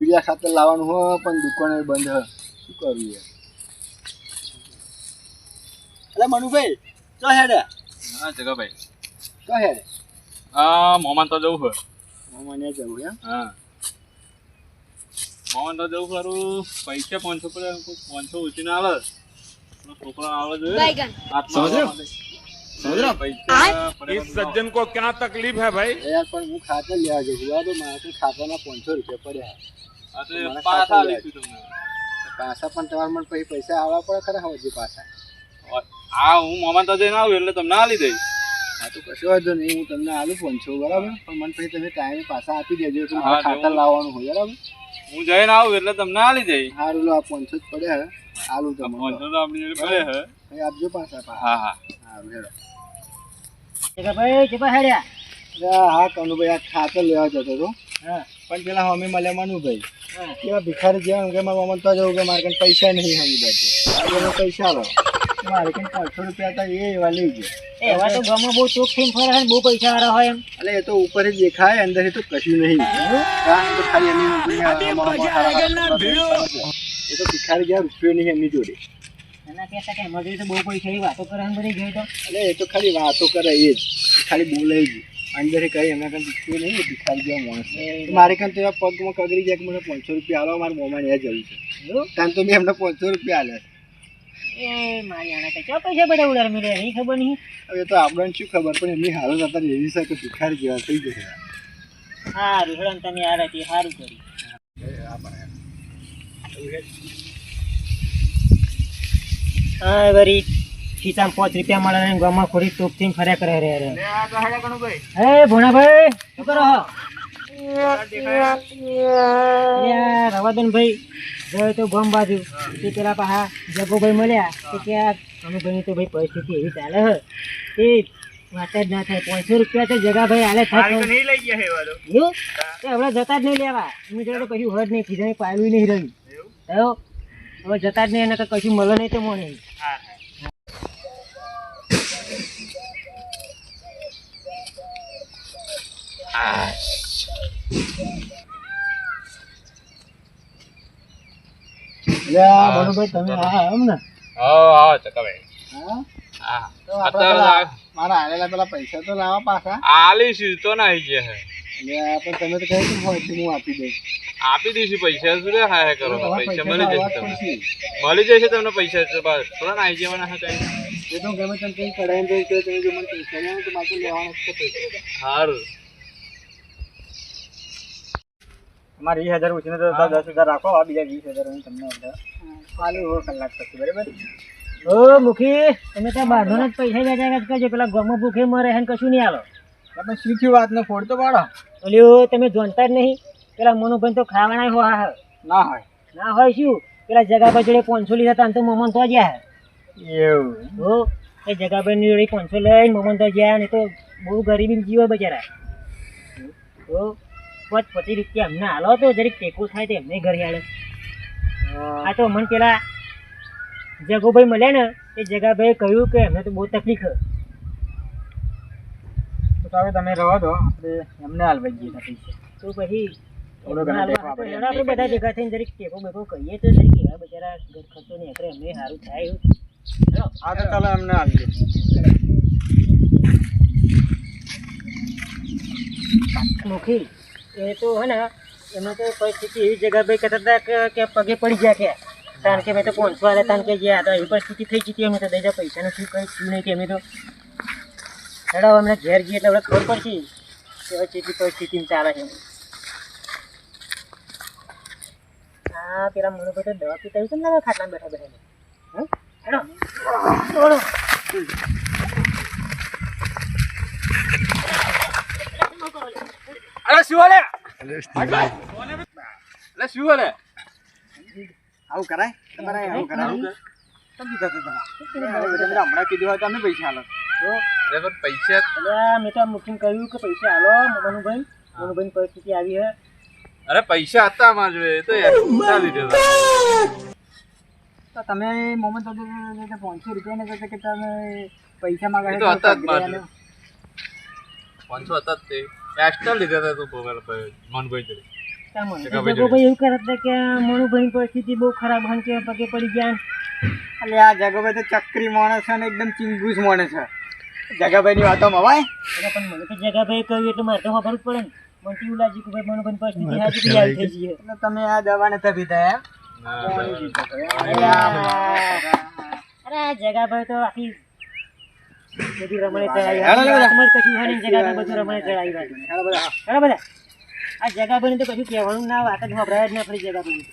બીજા ખાતર લાવવાનું હોય પણ દુકાને બંધ હ શું કરવું યાર અરે મનુભાઈ ચો હેડે હા જગાભાઈ ચો હેડે મોમાન તો જવું મને જવું એમ હા મોમાન તો જવું ખરું પૈસા 500 પડે 500 ઉછીને આવે છોકરા આવે જોઈએ इस सज्जन को क्या तकलीफ है भाई? યાર પણ હું ખાતર લેવા જઉં છું તો મારે ખાતરના 500 રૂપિયા પડ્યા પાછા લીધું તમને પાછા પણ તમારે મને પછી પૈસા આવવા પડે ખરા હવે પાછા હું મોમાન તો જઈને આવું એટલે તમને આલી દઈશ હા તો કશો વાંધો નહીં હું તમને આલું 500 બરાબર પણ મને પછી તમે ટાઈમે પાછા આપી દેજો તો મારે હા, ખાતર લાવવાનું હોય બરાબર હું જઈને આવું એટલે તમને આલી દઈશ સારું લો આ 500 જ પડ્યા હે આલું તમને 500 તો આપણી જોડે પડે હે અહીં આપજો પાછા હા હા સારું હેડો ભાઈ ચેપા હેડ્યા હા કનુભાઈ આ ખાતર લેવા જતો હતો હા પણ પેલા અમે મળ્યા મનુભાઈ હા એવા ભિખારી જેવા કે મારા મમ્મી તો જવું કે મારે કંઈ પૈસા નહીં સમજાય પૈસા લો મારે કંઈ 500 રૂપિયા હતા એ એવા લઈ ગયા એવા તો ગામમાં બહુ ચોક થઈને ફરે છે ને બહુ પૈસા વાળા હોય એમ એટલે એ તો ઉપર જ દેખાય અંદરથી તો કશું નહીં કારણ તો ખાલી એમની એ તો ભિખારી જેવા રૂપિયો નહીં એમની જોડે એના કહેતા કે મજૂરી તો બહુ પૈસા એવી વાતો કરે બધી ગઈ તો એટલે એ તો ખાલી વાતો કરે એ જ ખાલી બોલે જ અંદરથી કઈ એમના કંઈ રૂપિયો નહીં ભિખારી જેવા માણસ મારે કંઈ તો એવા પગમાં કગરી જાય કે મને 500 રૂપિયા આલો મારા મોમાને એ જવું છે ત્યાં તો મેં એમને 500 રૂપિયા આલ્યા એ મારી આના કઈ ચો પૈસા બધા ઉડાર મળે નહીં ખબર નહીં હવે તો આપણને શું ખબર પણ એમની હાલત અત્યારે એવી છે કે ભિખારી જેવા થઈ જશે સારું હેડો તમે આ રાતે સારું કર્યું હા વરી ખીચામાં 5 રૂપિયા મળે ને ગામમાં ખોરી ટોપ થઈને ફર્યા કરે રે રે હે ભોણાભાઈ શું કરો રવાદન ભાઈ ગયો તો ગામ બાજુ તે પેલા પાહા જગોભાઈ મળ્યા કે ક્યાં અનુભાઈની તો ભાઈ પરિસ્થિતિ એવી ચાલે હે એ વાત જ ના થાય 500 રૂપિયા તો જગાભાઈ હાલે થાય એવું તો હવે જતા જ નહીં લેવા એમની જોડે તો કશું હદ નહીં ખીજાની પાડવી નહીં રહ્યું હવે જતા જ નહીં એને કશું મળે નહીં તો મને મનુભાઈ તમે હા એમ ને હા જગાભાઈ હા હા તો આપણે પેલા મારા આલેલા પેલા પૈસા તો લાવવા પાછા આલીશ તો ના આવી ગયા હે પણ તમે તો કહ્યું હતું હોય હું આપી દઈશ આપી દઈશું પૈસા શું રે હા કરો તમારા પૈસા પૈસા મળી જશે લાવવા તમને જ પડશે. મળી જશે તમને પૈસા થોડા ના આવી જવાના હતા એ તો ગમે તેમ કંઈ કઢાઈને દઈશ તો તમે જો મને પૈસા નહીં આવે તો મારે તો લેવાના જ છે પૈસા સારું અમારે 20,000 ઉછીને તો 10,000 રાખો આ બીજા 20,000 હું તમને ચાલુ હો કલાક પછી બરાબર ઓ મુખી તમે ત્યાં બાંધોના જ પૈસા વેચાવ્યા જ કરજો પેલા ગામમાં ભૂખે મરે હે ને કશું નહીં આલો તમે શીખ્યું વાત ને ફોડતો પાડો ઓલ્યો તમે જોનતા જ નહીં પેલા મનુભાઈ તો ખાવાના હો હા ના હોય ના હોય શું પેલા જગાભાઈ જોડે 500 લીધા હતા તો મમન તો ગયા એવું હો એ જગાભાઈ જોડે 500 લઈને મમન તો ગયા ને તો બહુ ગરીબી જીવે બચારા હો 25 રૂપિયા અમને હાલો તો જરીક ટેકો થાય તો એમને ઘરે હાલે આ તો મને પેલા જગુભાઈ મળ્યા ને એ જગાભાઈ કહ્યું કે એમને તો બહુ તકલીફ છે તો હવે તમે રહો દો આપણે એમને હાલવાઈ જઈએ પૈસા તો પછી થોડો ઘણો ટેકો આપણે આપણે બધા ભેગા થઈને જરીક ટેકો બેકો કહીએ તો જરીક એવા બચારા ઘર ખર્ચો નહીં આપણે એમને સારું થાય એવું ચલો હા તો ચાલો એમને હાલજો મુખી એ તો હે ને એમને તો પરિસ્થિતિ એવી જગાભાઈ કહેતા હતા કે પગે પડી ગયા કે કારણ કે મેં તો 500 આલે તાન કે જે આ તો એવી પરિસ્થિતિ થઈ જતી એમને તો દઈ પૈસાનું શું કંઈ શું નહીં કે એમને તો હેડો અમને ઘેર જઈએ એટલે ખબર પડશે કે હવે કેટલી પરિસ્થિતિમાં ચાલે છે હા પેલા મનુભાઈ તો દવા પીતા એવું કેમ લાગે ખાટલામાં બેઠા બેઠા હા હેડો બોલો અરે શું હાલે અરે શું હાલે આવું કરાય તમારે આવું કરાય સમજી જતો તમે હમણાં કીધું હોય તો અમે પૈસા હાલો તો અરે પણ પૈસા અલ્યા મેં તો મુખીને કહ્યું કે પૈસા હાલો મનુભાઈ પરિસ્થિતિ આવી હે અરે પૈસા હતા અમારા જોડે તો યાર ઉધાર લીધા તો તમે મોમન તો 500 રૂપિયા ને કહેતા કે તમે પૈસા માંગે એ તો હતા જ મારા જોડે. 500 હતા જ તે એક્સ્ટ્રા લીધા હતા તું મનભાઈ જોડે જગોભાઈ એવું કરતા હતા કે મનુભાઈની પરિસ્થિતિ બહુ ખરાબ હન કે પગે પડી ગયા એટલે આ જગાભાઈ તો ચક્રી માણસ છે ને એકદમ ચિંગુસ માણસ છે. જગાભાઈની વાતો મવાય. એટલે પણ મને તો જગાભાઈ કહ્યું એટલે મારે તો ખબર જ પડે ને. મને તો એવું લાગ્યું કે ભાઈ મનુભાઈની પરિસ્થિતિ હાજી બધી આવી થઈ ગઈ. એટલે તમે આ દવા નથી પીધા એમ? અરે આ જગાભાઈ તો આખી બધી રમણે ચડાવી વાતમાં જ કશું હોય ને જગાભાઈ બધું રમણે ચડાવી વાત. બરાબર આ જગાભાઈને તો કશું કહેવાનું ના વાત જ વાપરાય જ ના પડી જગાભાઈ.